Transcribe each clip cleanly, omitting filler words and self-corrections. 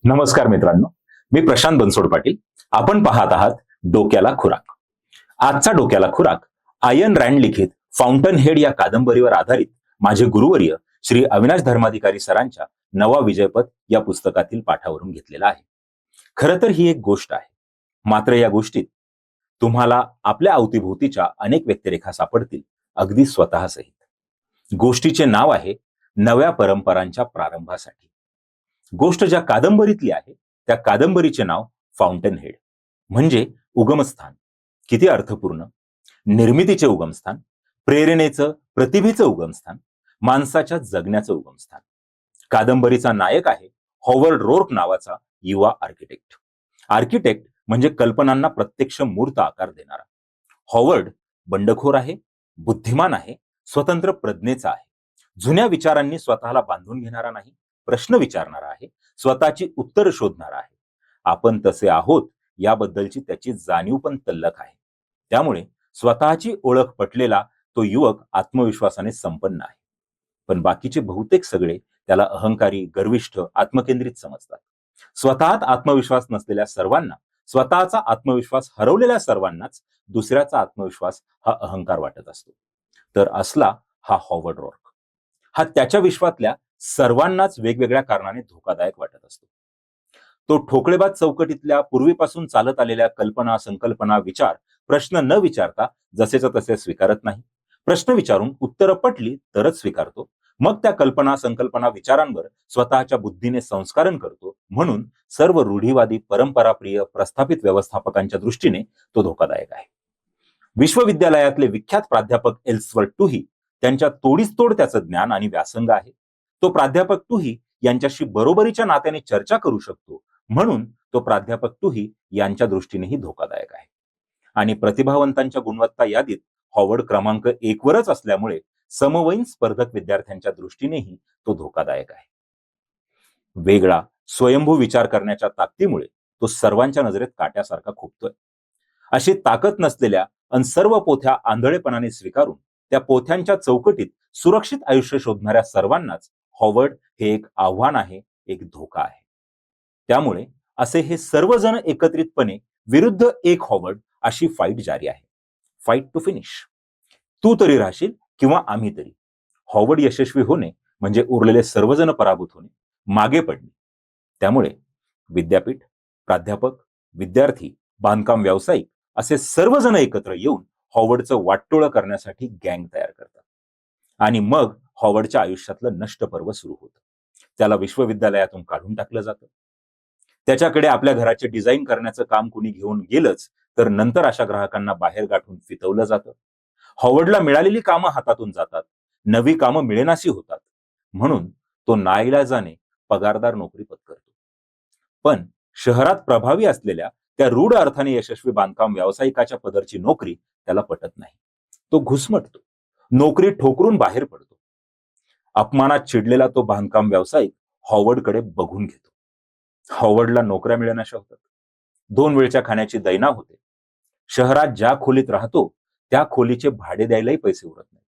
नमस्कार मित्रांनो, मी प्रशांत बनसोड पाटील. आपण पाहत आहात डोक्याला खुराक. आजचा डोक्याला खुराक आयन रँड लिखित फाउंटन हेड या कादंबरीवर आधारित माझे गुरुवर्य श्री अविनाश धर्माधिकारी सरांच्या नवा विजयपथ या पुस्तकातील पाठावरून घेतलेला आहे. खरं तर ही एक गोष्ट आहे, मात्र या गोष्टीत तुम्हाला आपल्या अवतीभोवतीच्या अनेक व्यक्तिरेखा सापडतील, अगदी स्वतःसहित. गोष्टीचे नाव आहे नव्या परंपरांच्या प्रारंभासाठी. गोष्ट ज्या कादंबरीतली आहे त्या कादंबरीचे नाव फाउंटन हेड, म्हणजे उगमस्थान. किती अर्थपूर्ण. निर्मितीचे उगमस्थान, प्रेरणेचं, प्रतिभेचं उगमस्थान, माणसाच्या जगण्याचं उगमस्थान. कादंबरीचा नायक आहे हॉवर्ड रोर्क नावाचा युवा आर्किटेक्ट. आर्किटेक्ट म्हणजे कल्पनांना प्रत्यक्ष मूर्त आकार देणारा. हॉवर्ड बंडखोर आहे, बुद्धिमान आहे, स्वतंत्र प्रज्ञेचा आहे. जुन्या विचारांनी स्वतःला बांधून घेणारा नाही, प्रश्न विचारणारा आहे, स्वतःची उत्तर शोधणारा आहे. आपण तसे आहोत याबद्दलची त्याची जाणीव पण तल्लख आहे. त्यामुळे स्वतःची ओळख पटलेला तो युवक आत्मविश्वासाने संपन्न आहे. पण बाकीचे बहुतेक सगळे त्याला अहंकारी, गर्विष्ठ, आत्मकेंद्रित समजतात. स्वतःत आत्मविश्वास नसलेल्या सर्वांना, स्वतःचा आत्मविश्वास हरवलेल्या सर्वांनाच दुसऱ्याचा आत्मविश्वास हा अहंकार वाटत असतो. तर असला हा हॉवर्ड रोर्क. हा त्याच्या विश्वातल्या सर्वांनाच वेगवेगळ्या कारणाने धोकादायक वाटत असतो. तो ठोकळेबाज चौकटीतल्या पूर्वीपासून चालत आलेल्या कल्पना, संकल्पना, विचार प्रश्न न विचारता जसेच्या तसे स्वीकारत नाही. प्रश्न विचारून उत्तरं पटली तरच स्वीकारतो. मग त्या कल्पना, संकल्पना, विचारांवर स्वतःच्या बुद्धीने संस्कारण करतो. म्हणून सर्व रूढीवादी, परंपराप्रिय, प्रस्थापित व्यवस्थापकांच्या दृष्टीने तो धोकादायक आहे. विश्वविद्यालयातले विख्यात प्राध्यापक एल्सवर्थ टुही त्यांच्या तोडीस तोड त्याचं ज्ञान आणि व्यासंग आहे. तो प्राध्यापक टुही यांच्याशी बरोबरीच्या नात्याने चर्चा करू शकतो. म्हणून तो प्राध्यापक टुही यांच्या दृष्टीनेही धोकादायक आहे. आणि प्रतिभावंतांच्या गुणवत्ता यादीत हॉवर्ड क्रमांक 1 वरच असल्यामुळे समवयीन स्पर्धक विद्यार्थ्यांच्या दृष्टीनेही तो धोकादायक आहे. वेगळा, स्वयंभू विचार करण्याच्या ताकदीमुळे तो सर्वांच्या नजरेत काट्यासारखा खुपतोय. अशी ताकद नसलेल्या अन सर्व पोथ्या आंधळेपणाने स्वीकारून त्या पोथ्यांच्या चौकटीत सुरक्षित आयुष्य शोधणाऱ्या सर्वांनाच हॉवर्ड हे एक आव्हान आहे, एक धोका आहे. त्यामुळे असे हे सर्वजण एकत्रितपणे विरुद्ध एक हॉवर्ड अशी फाईट जारी आहे. Fight two finish. तू तरी राहशील किंवा आम्ही तरी. हॉवर्ड यशस्वी होणे म्हणजे उरलेले सर्वजण पराभूत होणे, मागे पडणे. त्यामुळे विद्यापीठ, प्राध्यापक, विद्यार्थी, बांधकाम व्यावसायिक असे सर्वजण एकत्र येऊन हॉवर्डचं वाटोळं करण्यासाठी गँग तयार करतात. आणि मग हॉवर्डच्या आयुष्यातलं नष्ट पर्व सुरू होतं. त्याला विश्वविद्यालयातून काढून टाकलं जातं. त्याच्याकडे आपल्या घराचे डिझाईन करण्याचं काम कुणी घेऊन गेलंच तर नंतर अशा ग्राहकांना बाहेर गाठून फितवलं जातं. हॉवर्डला मिळालेली कामं हातातून जातात, नवी कामं मिळेनाशी होतात. म्हणून तो नाईलाजाने पगारदार नोकरी पत्करतो. पण शहरात प्रभावी असलेल्या त्या रूढ अर्थाने यशस्वी बांधकाम व्यावसायिकाच्या पदरची नोकरी त्याला पटत नाही. तो घुसमटतो, नोकरी ठोकरून बाहेर पडतो. अपमानात चिडलेला तो बांधकाम व्यावसायिक हॉवर्डकडे बघून घेतो. हॉवर्डला नोकऱ्या मिळेनाशा होतात. 2 वेळच्या खाण्याची दैना होते. शहरात ज्या खोलीत राहतो त्या खोलीचे भाडे द्यायलाही पैसे उरत नाहीत.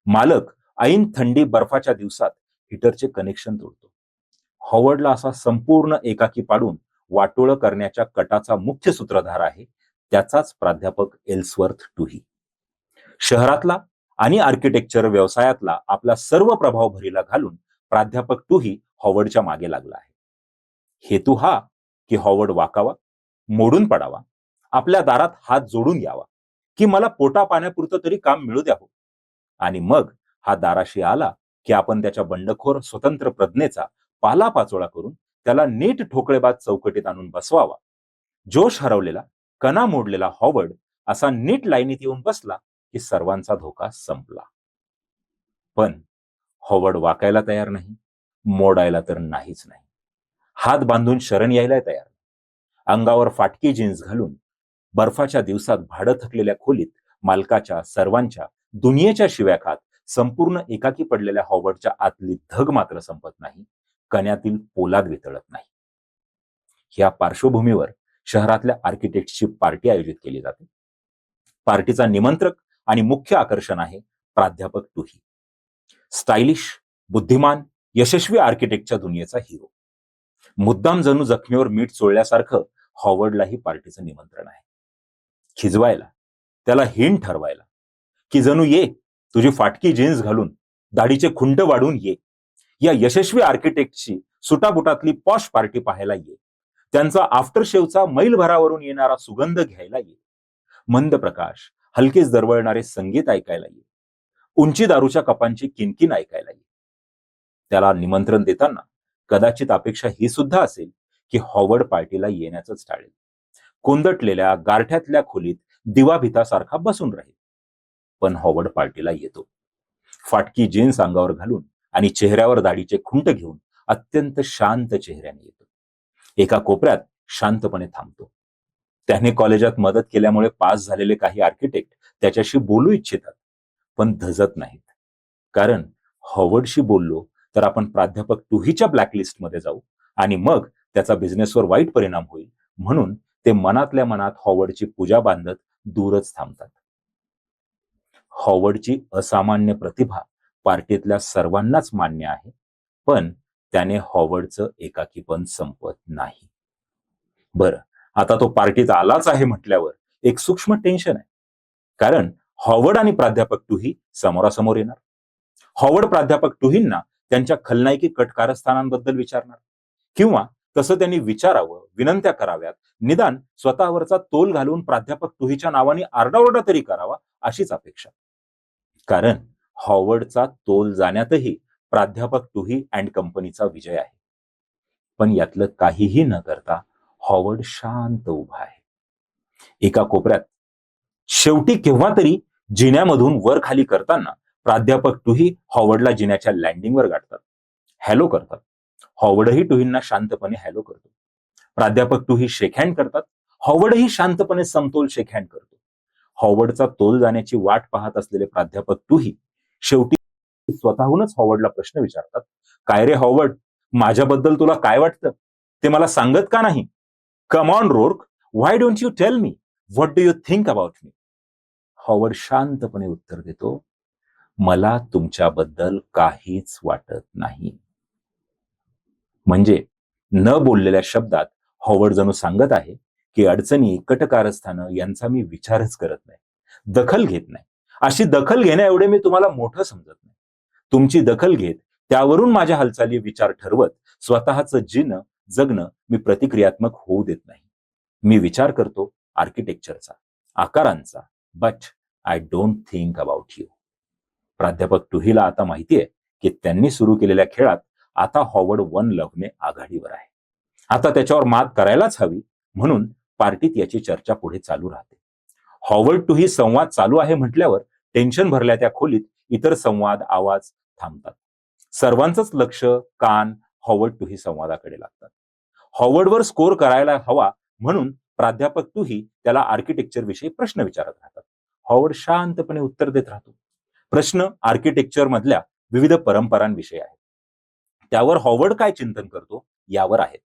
मालक ऐन थंडी बर्फाच्या दिवसात हीटरचे कनेक्शन तोडतो. हॉवर्डला असा संपूर्ण एकाकी पाडून वाटोळं करण्याच्या कटाचा मुख्य सूत्रधार आहे त्याचाच प्राध्यापक एल्सवर्थ टुही. शहरातला आणि आर्किटेक्चर व्यवसायातला आपला सर्व प्रभाव भरीला घालून प्राध्यापक टुही हॉवर्डच्या मागे लागला आहे. हेतू हा की हॉवर्ड वाकावा, मोडून पडावा, आपल्या दारात हात जोडून यावा, की मला पोटा पाण्यापुरतं तरी काम मिळू द्यावं. आणि मग हा दाराशी आला की आपण त्याच्या बंडखोर स्वतंत्र प्रज्ञेचा पालापाचोळा करून त्याला नीट ठोकळेबाज चौकटीत आणून बसवावा. जोश हरवलेला, कणा मोडलेला हॉवर्ड असा नीट लाईनीत येऊन बसला की सर्वांचा धोका संपला. पण हॉवर्ड वाकायला तयार नाही, मोडायला तर नाहीच नाही. हात बांधून शरण यायला तयार नाही. अंगावर फाटकी जीन्स घालून बर्फाच्या दिवसात भाडं थकलेल्या खोलीत मालकाच्या, सर्वांच्या, दुनियेच्या शिव्या खात संपूर्ण एकाकी पडलेल्या हॉवर्डच्या आतली धग मात्र संपत नाही, कण्यातील पोलाद वितळत नाही. या पार्श्वभूमीवर शहरातल्या आर्किटेक्टची पार्टी आयोजित केली जाते. पार्टीचा निमंत्रक आणि मुख्य आकर्षण आहे प्राध्यापक टुही. स्टायलिश, बुद्धिमान, यशस्वी आर्किटेक्टच्या दुनियेचा हिरो. मुद्दाम जणू जखमीवर मीठ चोळल्यासारखं हॉवर्डलाही पार्टीचं निमंत्रण आहे. खिजवायला, त्याला हीन ठरवायला, की जणू ये, तुझी फाटकी जीन्स घालून, दाढीचे खुंट वाढून ये. या यशस्वी आर्किटेक्टची सुटाबुटातली पॉश पार्टी पाहायला ये. त्यांचा आफ्टरशेवचा मैलभरावरून येणारा सुगंध घ्यायला ये. मंद प्रकाश, हलकेच दरवळणारे संगीत ऐकायला ये. उंची दारूच्या कपांची किनकिन ऐकायला ये. त्याला निमंत्रण देताना कदाचित अपेक्षा ही सुद्धा असेल की हॉवर्ड पार्टीला येण्याचंच टाळेल. कोंदटलेल्या गारठ्यातल्या खोलीत दिवाभितासारखा बसून राहील. पण हॉवर्ड पार्टीला येतो. फाटकी जीन्स अंगावर घालून आणि चेहऱ्यावर दाढीचे खुंट घेऊन अत्यंत शांत चेहऱ्याने येतो. एका कोपऱ्यात शांतपणे थांबतो. त्याने कॉलेजात मदत केल्यामुळे पास झालेले काही आर्किटेक्ट त्याच्याशी बोलू इच्छितात, पण धजत नाहीत. कारण हॉवर्डशी बोललो तर आपण प्राध्यापक टुहीच्या ब्लॅकलिस्टमध्ये जाऊ आणि मग त्याचा बिझनेसवर वाईट परिणाम होईल, म्हणून ते मनातल्या मनात हॉवर्डची पूजा बांधत दूरच थांबतात. हॉवर्डची असामान्य प्रतिभा पार्टीतल्या सर्वांनाच मान्य आहे, पण त्याने हॉवर्डचं एकाकीपण संपत नाही. बरं, आता तो पार्टीत आलाच आहे म्हटल्यावर एक सूक्ष्म टेन्शन आहे. कारण हॉवर्ड आणि प्राध्यापक टुही समोरासमोर येणार. हॉवर्ड प्राध्यापक टुहींना त्यांच्या खलनायकी कटकारस्थानांबद्दल विचारणार, किंवा तसं त्यांनी विचारावं, विनंत्या कराव्यात, निदान स्वतःवरचा तोल घालून प्राध्यापक टुहीच्या नावाने आरडाओरडा तरी करावा, अशीच अपेक्षा. कारण हॉवर्डचा तोल जाण्यातही प्राध्यापक टुही अँड कंपनीचा विजय आहे. पण यातलं काहीही न करता हॉवर्ड शांत उभा आहे. एका कोपऱ्यात शेवटी केव्हा तरी जिन्यामधून वर खाली करताना प्राध्यापक टुही हॉवर्डला जिन्याच्या लँडिंगवर गाठतात. हॅलो करतात. हॉवर्डही टुहींना शांतपणे हॅलो करतो. प्राध्यापक टुही शेक हँड करतात. हॉवर्डही शांतपणे समतोल शेक हँड करतो. हॉवर्डचा तोल जाण्याची वाट पाहत असलेले प्राध्यापक टुही शेवटी स्वतःहूनच हॉवर्डला प्रश्न विचारतात, काय रे हॉवर्ड, माझ्याबद्दल तुला काय वाटतं, ते मला सांगत का नाही? Come on Roark, why don't you tell me, what do you think about me? Howard शांतपणे उत्तर देतो, मला तुमच्याबद्दल काहीच वाटत नाही. म्हणजे न बोललेल्या शब्दात हॉवर्ड जणू सांगत आहे की अडचणी, कटकारस्थानं यांचा मी विचारच करत नाही, दखल घेत नाही. अशी दखल घेण्या एवढे मी तुम्हाला मोठं समजत नाही. तुमची दखल घेत त्यावरून माझ्या हालचाली विचार ठरवत स्वतःचं जगणं मी प्रतिक्रियात्मक होऊ देत नाही. मी विचार करतो आर्किटेक्चरचा, आकारांचा, but I don't think about you. प्राध्यापक टुहीला आता माहितीये की त्यांनी सुरू केलेल्या खेळात आता हॉवर्ड 1 लव्हने आघाडीवर आहे. आता त्याच्यावर मात करायलाच हवी, म्हणून पार्टीत याची चर्चा पुढे चालू राहते. हॉवर्ड टुही संवाद चालू आहे म्हटल्यावर टेन्शन भरल्या त्या खोलीत इतर संवाद, आवाज थांबतात. सर्वांचंच लक्ष, कान हॉवर्ड टुही संवादाकडे लागतात. हॉवर्डवर स्कोर करायला हवा म्हणून प्राध्यापक टुही त्याला आर्किटेक्चर विषयी प्रश्न विचारत राहतात. हॉवर्ड शांतपणे उत्तर देत राहतो. प्रश्न आर्किटेक्चर मधल्या विविध परंपरांविषयी आहेत. त्यावर हॉवर्ड काय चिंतन करतो यावर आहेत.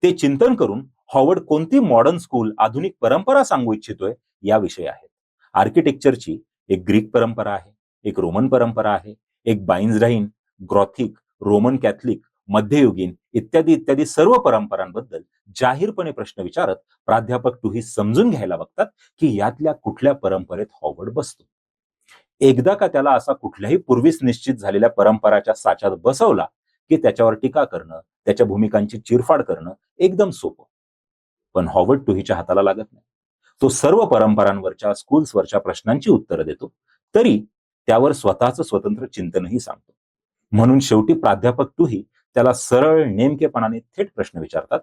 ते चिंतन करून हॉवर्ड कोणती मॉडर्न स्कूल, आधुनिक परंपरा सांगू इच्छितोय याविषयी आहेत. आर्किटेक्चरची एक ग्रीक परंपरा आहे, एक रोमन परंपरा आहे, एक बायझंटाईन, गॉथिक, रोमन कॅथलिक, मध्ययुगीन इत्यादी इत्यादी सर्व परंपरांबद्दल जाहीरपणे प्रश्न विचारत प्राध्यापक टुही समजून घ्यायला बघतात की यातल्या कुठल्या परंपरेत हॉवर्ड बसतो. एकदा का त्याला असा कुठल्याही पूर्वीच निश्चित झालेल्या परंपराच्या साच्यात बसवला की त्याच्यावर टीका करणं, त्याच्या भूमिकांची चिरफाड करणं एकदम सोपं. पण हॉवर्ड टुहीच्या हाताला लागत नाही. तो सर्व परंपरांवरच्या, स्कूल्सवरच्या प्रश्नांची उत्तरं देतो, तरी त्यावर स्वतःचं स्वतंत्र चिंतनही सांगतो. म्हणून शेवटी प्राध्यापक टुही त्याला सरळ नेमकेपणाने थेट प्रश्न विचारतात,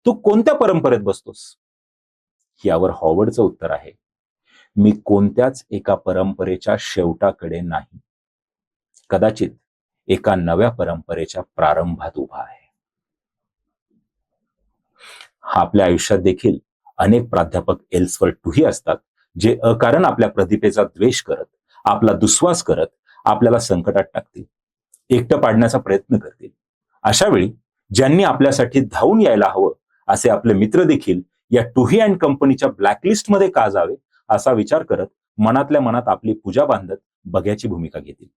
तू कोणत्या परंपरेत बसतोस? यावर हॉवर्डचं उत्तर आहे, मी कोणत्याच एका परंपरेच्या शेवटाकडे नाही, कदाचित एका नव्या परंपरेच्या प्रारंभात उभा आहे. आपल्या आयुष्यात देखील अनेक प्राध्यापक एल्सवर टुही असतात, जे अकारण आपल्या प्रतिभेचा द्वेष करत, आपला दुस्वास करत आपल्याला संकटात टाकतील, एकटं पाडण्याचा प्रयत्न करतील. अशा वेळी ज्यांनी आपल्यासाठी धावून यायला हवं असे आपले मित्र देखील या टुही अँड कंपनीच्या ब्लॅकलिस्टमध्ये का जावे असा विचार करत मनातल्या मनात आपली पूजा बांधत बघ्याची भूमिका घेतील.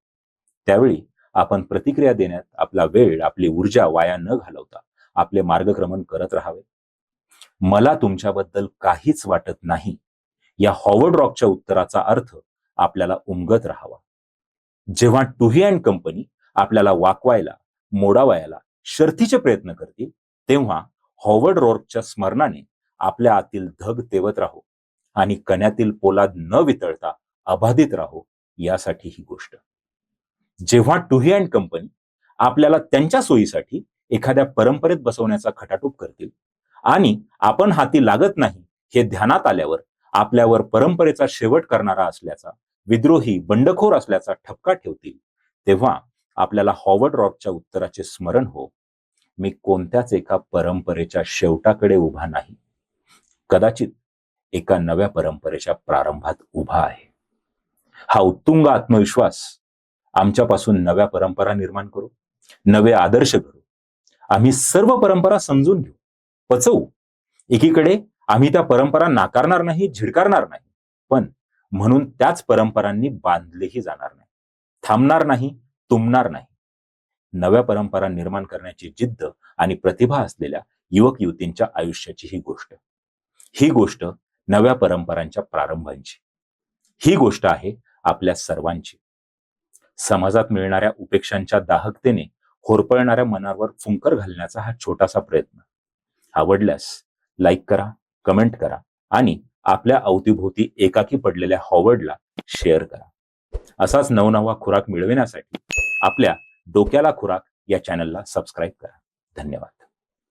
त्यावेळी आपण प्रतिक्रिया देण्यात आपला वेळ, आपली ऊर्जा वाया न घालवता आपले मार्गक्रमण करत राहावे. मला तुमच्याबद्दल काहीच वाटत नाही या हॉवर्ड रॉकच्या उत्तराचा अर्थ आपल्याला उमगत राहावा. जेव्हा टुही अँड कंपनी आपल्याला वाकवायला, मोडावायला शर्थीचे प्रयत्न करतील, तेव्हा हॉवर्ड रॉकच्या स्मरणाने आपल्या आतील धग तेवत राहो आणि कण्यातील पोलाद न वितळता अबाधित राहो, यासाठी ही गोष्ट. जेव्हा टुही अँड कंपनी आपल्याला त्यांच्या सोयीसाठी एखाद्या परंपरेत बसवण्याचा खटाटोप करतील आणि आपण हाती लागत नाही हे ध्यानात आल्यावर आपल्यावर परंपरेचा शेवट करणारा असल्याचा, विद्रोही, बंडखोर असल्याचा ठपका ठेवतील, तेव्हा आपल्याला हॉवर्ड रॉकच्या उत्तराचे स्मरण हो, मी कोणत्याच एका परंपरेच्या शेवटाकडे उभा नाही, कदाचित एका नव्या परंपरेच्या प्रारंभात उभा आहे. हा उत्तुंग आत्मविश्वास आमच्यापासून नव्या परंपरा निर्माण करू, नवे आदर्श घडू. आम्ही सर्व परंपरा समजून घेऊ, पचवू. एकीकडे आम्ही त्या परंपरा नाकारणार नाही, झिडकारणार नाही, पण म्हणून त्याच परंपरांनी बांधलेही जाणार नाही, थांबणार नाही, तुंबणार नाही. नव्या परंपरा निर्माण करण्याची जिद्द आणि प्रतिभा असलेल्या युवक युवतींच्या आयुष्याची ही गोष्ट नव्या परंपरांच्या प्रारंभांची. ही गोष्ट आहे आपल्या सर्वांची. समाजात मिळणाऱ्या उपेक्षांच्या दाहकतेने होरपळणाऱ्या मनावर फुंकर घालण्याचा हा छोटासा प्रयत्न. आवडल्यास लाईक करा, कमेंट करा आणि आपल्या अवतीभोवती एकाकी पडलेल्या हॉवर्डला शेअर करा. असाच नवनवा खुराक मिळविण्यासाठी आपल्या डोक्याला खुराक या चॅनलला सबस्क्राईब करा. धन्यवाद.